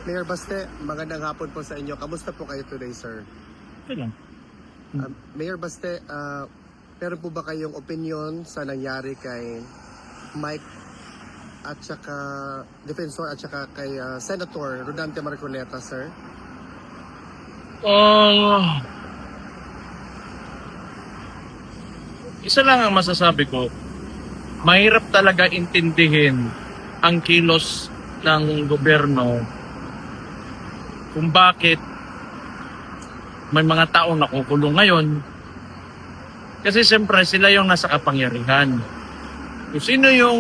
Mayor Baste, magandang hapon po sa inyo. Kamusta po kayo today, sir? Okay lang. Mayor Baste, meron po ba kayong opinion sa nangyari kay Mike at saka Defensor at saka kay Senator Rodante Marcoleta, sir? Isa lang ang masasabi ko, mahirap talaga intindihin ang kilos ng gobyerno kung bakit may mga taong nakukulong ngayon. Kasi siyempre sila yung nasa kapangyarihan. Kung sino yung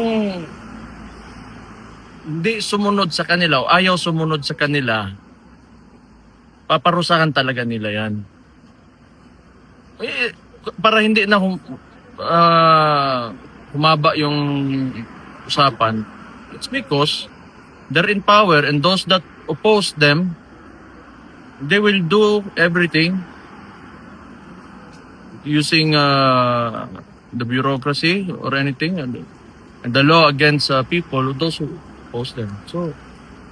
hindi sumunod sa kanila o ayaw sumunod sa kanila, paparusahan talaga nila yan. Para hindi na humaba yung usapan, it's because they're in power and those that oppose them, they will do everything using the bureaucracy or anything and the law against people, those who oppose them. So,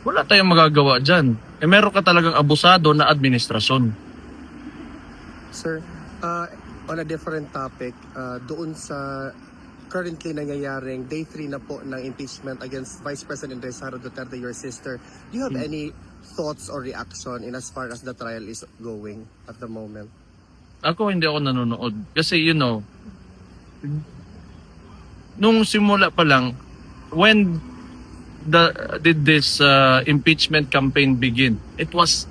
wala tayong magagawa dyan. Meron ka talagang abusado na administrasyon. Sir, on a different topic, doon sa currently nangyayaring day 3 na po ng impeachment against Vice President Sara Duterte, your sister, do you have any thoughts or reaction in as far as the trial is going at the moment? Ako hindi ako nanonood. Kasi nung simula pa lang, when did this impeachment campaign begin? It was,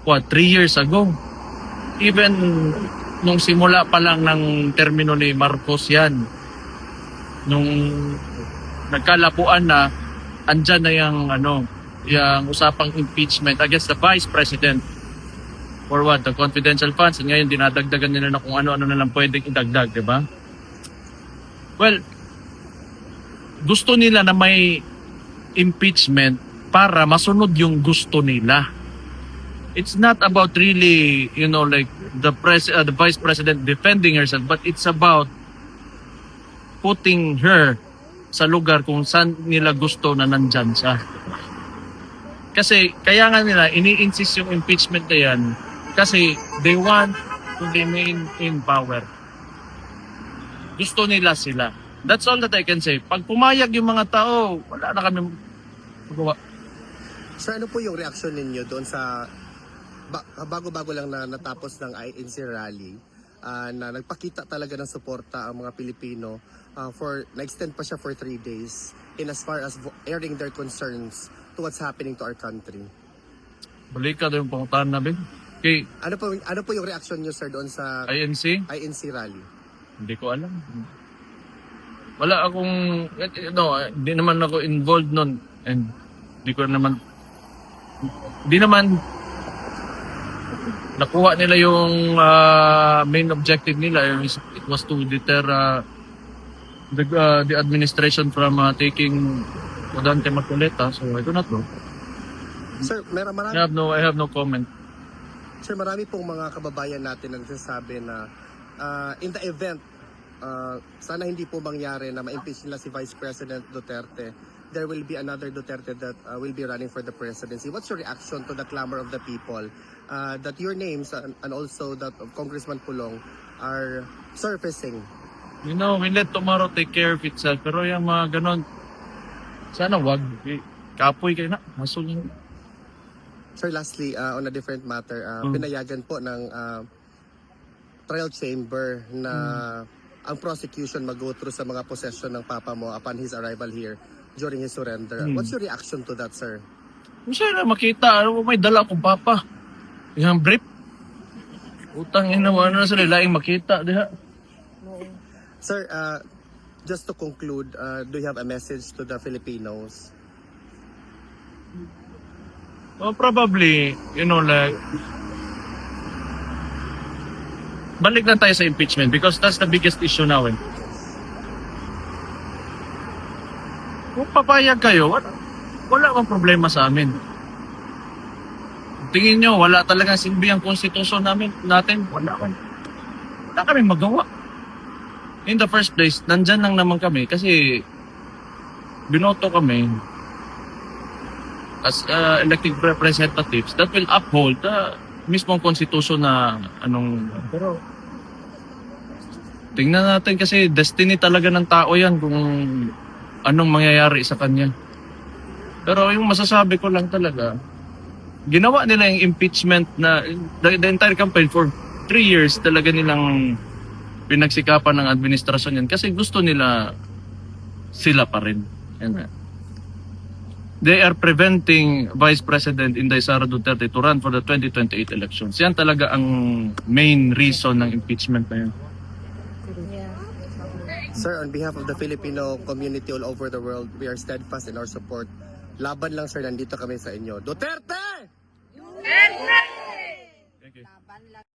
3 years ago. Even nung simula pa lang ng termino ni Marcos yan, nung nagkalapuan na, andyan na yung usapang impeachment against the Vice President for what? The confidential funds. And ngayon dinadagdagan nila na kung ano-ano na lang pwedeng idagdag, di ba? Well, gusto nila na may impeachment para masunod yung gusto nila. It's not about really, like the Vice President defending herself, but it's about putting her sa lugar kung saan nila gusto na nandyan siya. Kasi kaya nga nila ini-insist yung impeachment na yan kasi they want to remain in power. Gusto nila sila. That's all that I can say. Pag pumayag yung mga tao, wala na kami magawa. Sir, ano po yung reaction ninyo doon sa bago-bago lang na natapos ng INC rally na nagpakita talaga ng suporta ang mga Pilipino na-extend pa siya for 3 days in as far as airing their concerns to what's happening to our country? Balik ka doon yung pangutan namin. Okay. Ano po yung reaction niyo, sir, doon sa INC rally? Hindi ko alam. Wala akong, hindi naman ako involved nun. And hindi naman nakuha nila yung main objective nila. It was to deter the administration from taking Rodante Marcoleta. So I do not know. Sir, marami, I have no comment. Sir, marami pong mga kababayan natin na nagsasabi na in the event, sana hindi po mangyari na ma-impeach nila si Vice President Duterte, there will be another Duterte that will be running for the presidency. What's your reaction to the clamor of the people that your names and also that of Congressman Pulong are surfacing? We let tomorrow take care of itself. Pero yung mga ganon, sana wag. Kapoy kayo na. Hasol yun. Sir, lastly, on a different matter, pinayagan po ng trial chamber na ang prosecution mag-go through sa mga possession ng papa mo upon his arrival here during his surrender. What's your reaction to that, sir? Masaya na makita. May dala akong papa. Yung brief. Utang yun naman na sila. Laing makita. Diha. Sir, just to conclude, do you have a message to the Filipinos? Well, probably, balik lang tayo sa impeachment because that's the biggest issue now. Kung papayag kayo, wala akong problema sa amin. Tingin nyo, wala talagang silbi ang konstitusyon natin, wala kami magawa. In the first place, nandyan lang naman kami kasi binoto kami as elected representatives that will uphold the mismong konstitusyon na pero tingnan natin kasi destiny talaga ng tao yan kung anong mangyayari sa kanya. Pero yung masasabi ko lang talaga, ginawa nila yung impeachment na the entire campaign for 3 years talaga nilang pinagsikapan ng administrasyon yan kasi gusto nila sila pa rin. Yan. They are preventing Vice President Inday Sara Duterte to run for the 2028 elections. Yan talaga ang main reason ng impeachment na yun. Sir, on behalf of the Filipino community all over the world, we are steadfast in our support. Laban lang sir, nandito kami sa inyo. Duterte! Thank you.